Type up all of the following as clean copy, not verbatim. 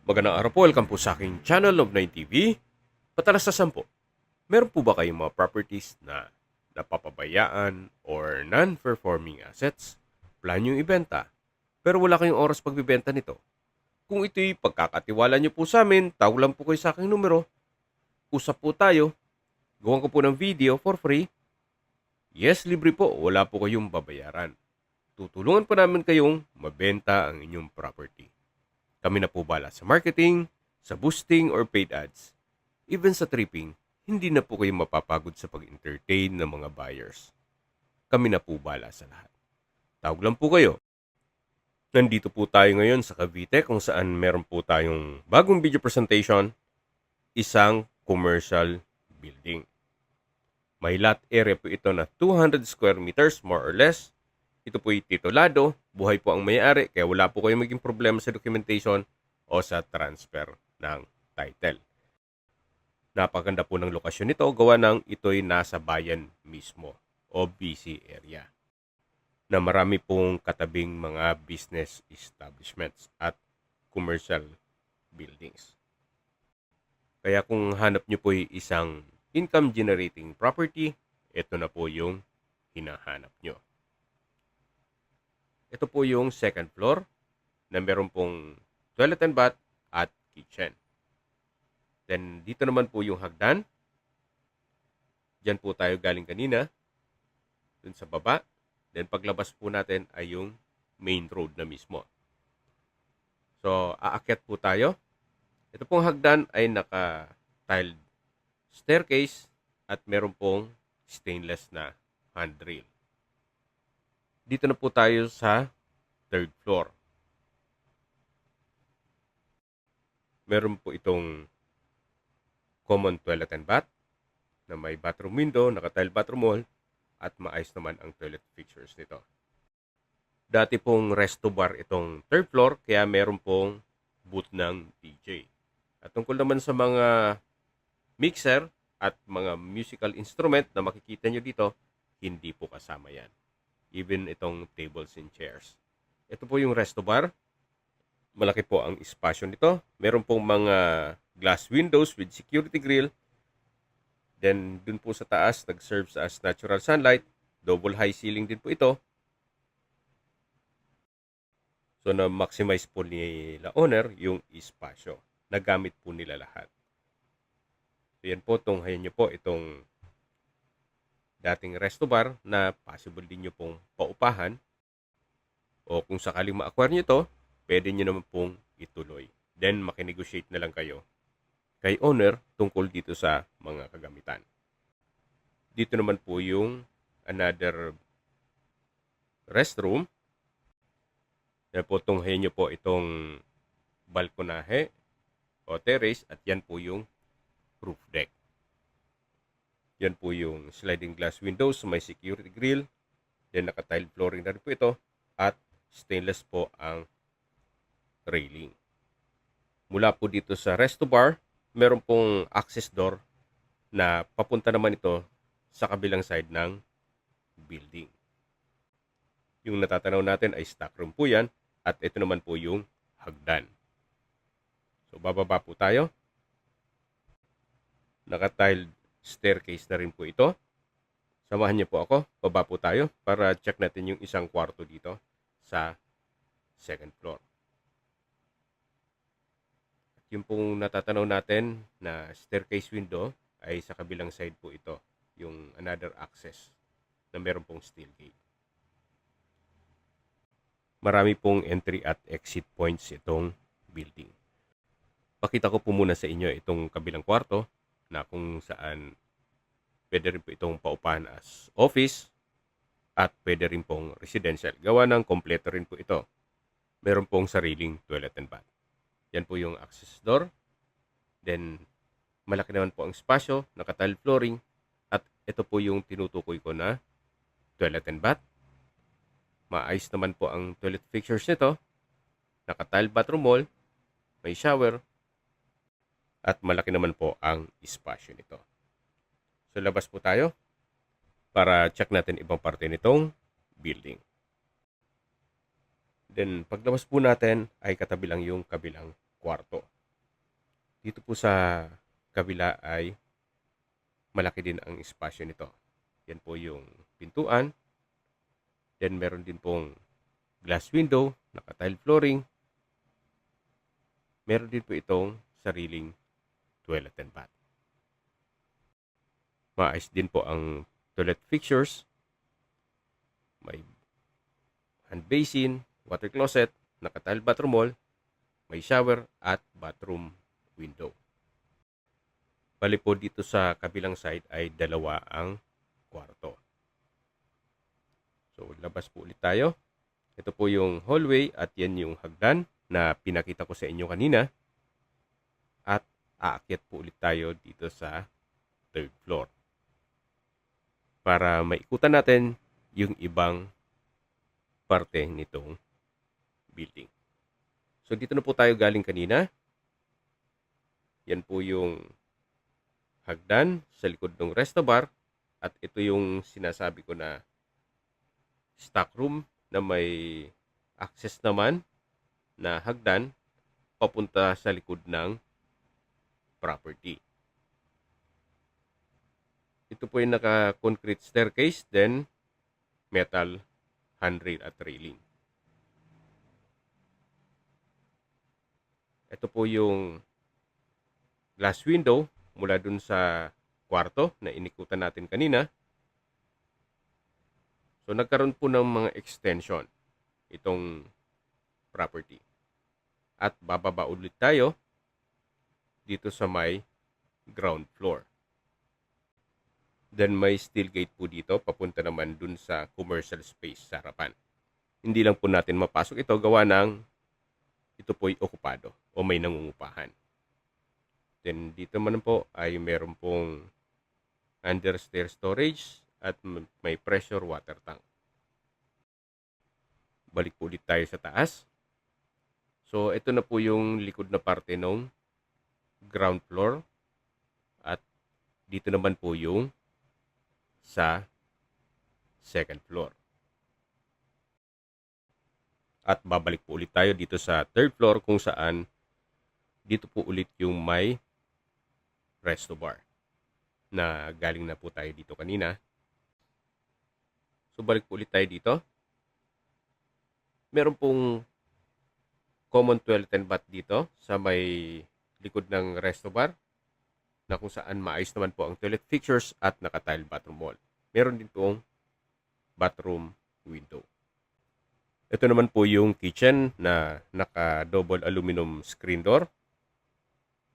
Magandang araw po, welcome po sa aking channel of 9TV. Patalastasan po, meron po ba kayong mga properties na napapabayaan or non-performing assets? Plan yung ibenta, pero wala kayong oras pagbibenta nito. Kung ito'y pagkakatiwala nyo po sa amin, tawag lang po kayo sa aking numero. Usap po tayo, gawan ko po ng video for free. Yes, libre po, wala po kayong babayaran. Tutulungan po namin kayong mabenta ang inyong property. Kami na po bala sa marketing, sa boosting or paid ads. Even sa tripping, hindi na po kayo mapapagod sa pag-entertain ng mga buyers. Kami na po bala sa lahat. Tawag lang po kayo. Nandito po tayo ngayon sa Cavite kung saan meron po tayong bagong video presentation, isang commercial building. May lot area po ito na 200 square meters more or less. Ito po'y titulado, buhay po ang may-ari, kaya wala po kayong maging problema sa documentation o sa transfer ng title. Napaganda po ng lokasyon nito, gawa ng ito'y nasa bayan mismo o busy area na marami pong katabing mga business establishments at commercial buildings. Kaya kung hanap nyo po'y isang income generating property, ito na po yung hinahanap nyo. Ito po yung second floor na meron pong toilet and bath at kitchen. Then, dito naman po yung hagdan. Diyan po tayo galing kanina. Dun sa baba. Then, paglabas po natin ay yung main road na mismo. So, aakyat po tayo. Ito pong hagdan ay naka-tiled staircase at meron pong stainless na handrail. Dito na po tayo sa third floor. Meron po itong common toilet and bath na may bathroom window, naka-tile bathroom wall, at maayos naman ang toilet features nito. Dati pong resto bar itong third floor, kaya meron pong booth ng DJ. At tungkol naman sa mga mixer at mga musical instrument na makikita nyo dito, hindi po kasama yan. Even itong tables and chairs. Ito po yung resto bar. Malaki po ang espasyo nito. Meron pong mga glass windows with security grill. Then, dun po sa taas, nag-serves as natural sunlight. Double high ceiling din po ito. So, na-maximize po nila owner yung espasyo. Nagamit po nila lahat. So, yan po, tunghayan nyo po itong dating resto bar na possible din nyo pong paupahan. O kung sakaling ma-acquire nyo ito, pwede nyo naman pong ituloy. Then, makinegotiate na lang kayo kay owner tungkol dito sa mga kagamitan. Dito naman po yung another restroom. Yan po, tunghayan nyo po itong balkonahe o terrace at yan po yung roof deck. Yan po yung sliding glass windows, may security grill. Then naka-tile flooring na rin po ito. At stainless po ang railing. Mula po dito sa resto bar, meron pong access door na papunta naman ito sa kabilang side ng building. Yung natatanaw natin ay stock room po yan. At ito naman po yung hagdan. So bababa po tayo. Naka-tiled staircase na rin po ito. Samahan niyo po ako. Baba po tayo para check natin yung isang kwarto dito sa second floor. At yung pong natatanaw natin na staircase window ay sa kabilang side po ito. Yung another access na meron pong steel gate. Marami pong entry at exit points itong building. Pakita ko po muna sa inyo itong kabilang kwarto na kung saan pwede rin po itong paupahan as office at pwede rin pong residential. Gawa ng kompleto rin po ito. Meron pong sariling toilet and bath. Yan po yung access door. Then, malaki naman po ang espasyo, naka-tile flooring. At ito po yung tinutukoy ko na toilet and bath. Maayos naman po ang toilet fixtures nito. Naka-tile bathroom wall. May shower. At malaki naman po ang espasyo nito. So, labas po tayo para check natin ibang parte nitong building. Then, paglabas po natin ay katabi lang yung kabilang kwarto. Dito po sa kabila ay malaki din ang espasyo nito. Yan po yung pintuan. Then meron din pong glass window, naka-tile flooring. Meron din po itong sariling toilet and bath. Maayos din po ang toilet fixtures. May hand basin, water closet, naka-tile bathroom wall, may shower at bathroom window. Bali po dito sa kabilang side ay dalawa ang kwarto. So labas po ulit tayo. Ito po yung hallway at yan yung hagdan na pinakita ko sa inyo kanina. At aakyat po ulit tayo dito sa third floor. Para maikutan natin yung ibang parte nitong building. So dito na po tayo galing kanina. Yan po yung hagdan sa likod ng resto bar. At ito yung sinasabi ko na stock room na may access naman na hagdan papunta sa likod ng property. Ito po yung naka-concrete staircase, then metal handrail at railing. Ito po yung glass window mula dun sa kwarto na inikutan natin kanina. So nagkaroon po ng mga extension itong property. At bababa ulit tayo dito sa may ground floor. Then may steel gate po dito papunta naman dun sa commercial space sa harapan. Hindi lang po natin mapasok ito gawa ng ito po'y okupado o may nangungupahan. Then dito naman po ay meron pong understair storage at may pressure water tank. Balik po ulit tayo sa taas. So ito na po yung likod na parte ng ground floor at dito naman po yung sa second floor. At babalik po ulit tayo dito sa third floor kung saan dito po ulit yung may resto bar na galing na po tayo dito kanina. So balik po ulit tayo dito. Meron pong common toilet and bath dito sa may likod ng resto bar na kung saan maayos naman po ang toilet fixtures at naka-tile bathroom wall. Meron din pong bathroom window. Ito naman po yung kitchen na naka-double aluminum screen door.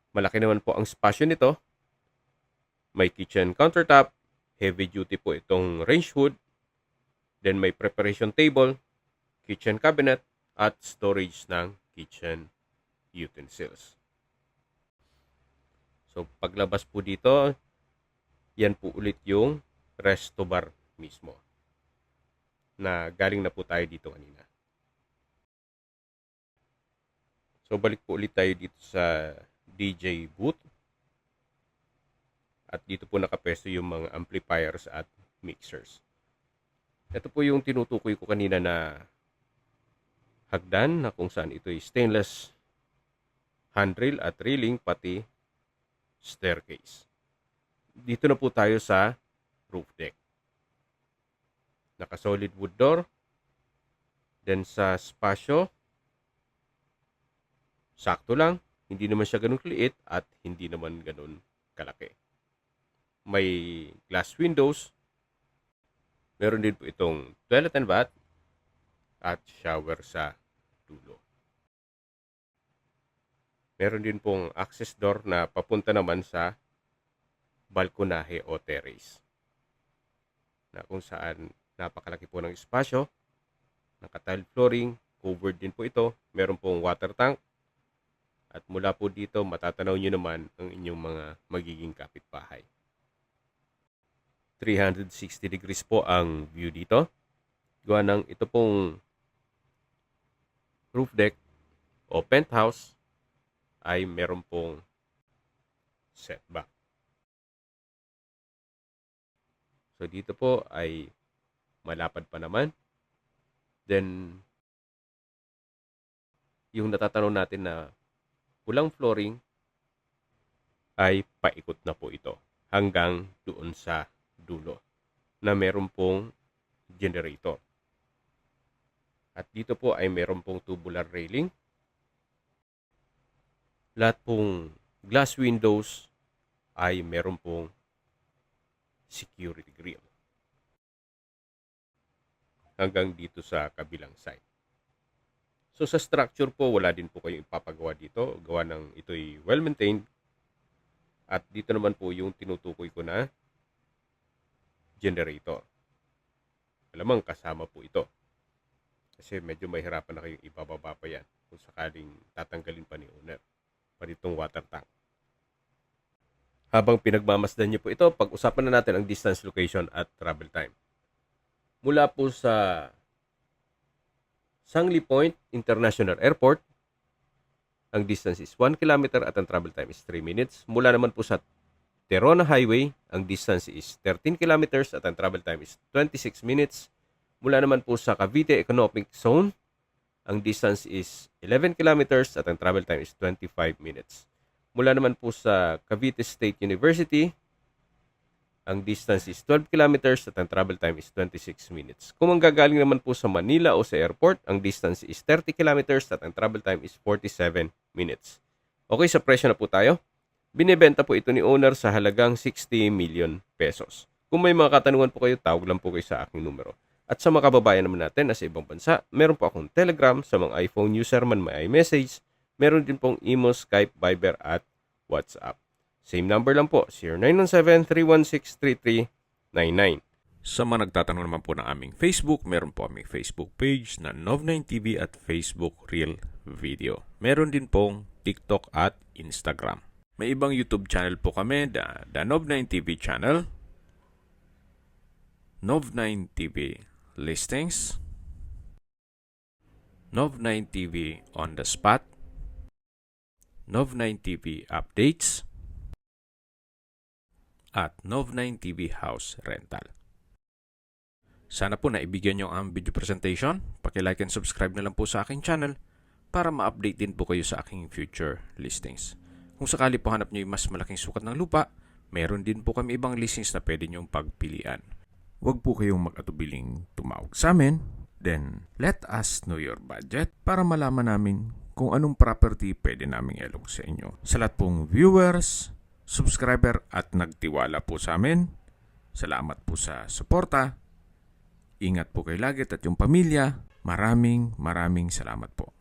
Malaki naman po ang spasyo nito. May kitchen countertop, heavy duty po itong range hood. Then may preparation table, kitchen cabinet, at storage ng kitchen utensils. So paglabas po dito, yan po ulit yung resto bar mismo na galing na po tayo dito kanina. So balik po ulit tayo dito sa DJ booth. At dito po nakapesto yung mga amplifiers at mixers. Ito po yung tinutukoy ko kanina na hagdan na kung saan ito ay stainless handrail at railing pati staircase. Dito na po tayo sa roof deck. Naka-solid wood door. Then sa spasyo, sakto lang. Hindi naman siya ganun kaliit at hindi naman ganun kalaki. May glass windows. Meron din po itong toilet and bath at shower sa dulo. Meron din pong access door na papunta naman sa balkonahe o terrace. Na kung saan napakalaki po ng espasyo. Naka-tile flooring, covered din po ito. Meron pong water tank. At mula po dito, matatanaw nyo naman ang inyong mga magiging kapitbahay. 360 degrees po ang view dito. Gawa ng ito pong roof deck o penthouse ay meron pong setback. So dito po ay malapad pa naman. Then yung natatanaw natin na pulang flooring ay paikot na po ito hanggang doon sa dulo na meron pong generator. At dito po ay meron pong tubular railing. Lahat pong glass windows ay meron pong security grill. Hanggang dito sa kabilang side. So sa structure po, wala din po kayong ipapagawa dito. Gawa ng ito'y well-maintained. At dito naman po yung tinutukoy ko na generator. Alamang kasama po ito. Kasi medyo mahirapan na kayong ibababa pa yan kung sakaling tatanggalin pa ni owner. Pati itong water tank. Habang pinagmamasdan niyo po ito, pag-usapan na natin ang distance, location at travel time. Mula po sa Sangley Point International Airport, ang distance is 1 kilometer at ang travel time is 3 minutes. Mula naman po sa Terona Highway, ang distance is 13 kilometers at ang travel time is 26 minutes. Mula naman po sa Cavite Economic Zone, ang distance is 11 kilometers at ang travel time is 25 minutes. Mula naman po sa Cavite State University, ang distance is 12 kilometers at ang travel time is 26 minutes. Kung manggagaling naman po sa Manila o sa airport, ang distance is 30 kilometers at ang travel time is 47 minutes. Okay, sa presyo na po tayo. Binibenta po ito ni owner sa halagang 60 million pesos. Kung may mga katanungan po kayo, tawag lang po kayo sa aking numero. At sa mga kababayan naman natin na sa ibang bansa, meron po akong Telegram. Sa mga iPhone user man may iMessage. Meron din pong Imo, Skype, Viber at WhatsApp. Same number lang po, 0917-316-3399. Sa mga nagtatanong naman po ng aming Facebook, meron po aming Facebook page na Nov9TV at Facebook Real Video. Meron din pong TikTok at Instagram. May ibang YouTube channel po kami, the Nov9TV channel, Nov9TV Listings, Nov9TV On The Spot, Nov9TV Updates, at Nov9TV House Rental. Sana po naibigyan nyo ang video presentation. Paki-like and subscribe na lang po sa aking channel para ma-update din po kayo sa aking future listings. Kung sakali po hanap nyo yung mas malaking sukat ng lupa, meron din po kami ibang listings na pwede nyong pagpilian. Huwag po kayong mag-atubiling tumawag sa amin. Then, let us know your budget para malaman namin kung anong property pwede naming ilog sa inyo. Sa lahat pong viewers, subscriber at nagtiwala po sa amin, salamat po sa suporta. Ingat po kayo lagi at yung pamilya. Maraming salamat po.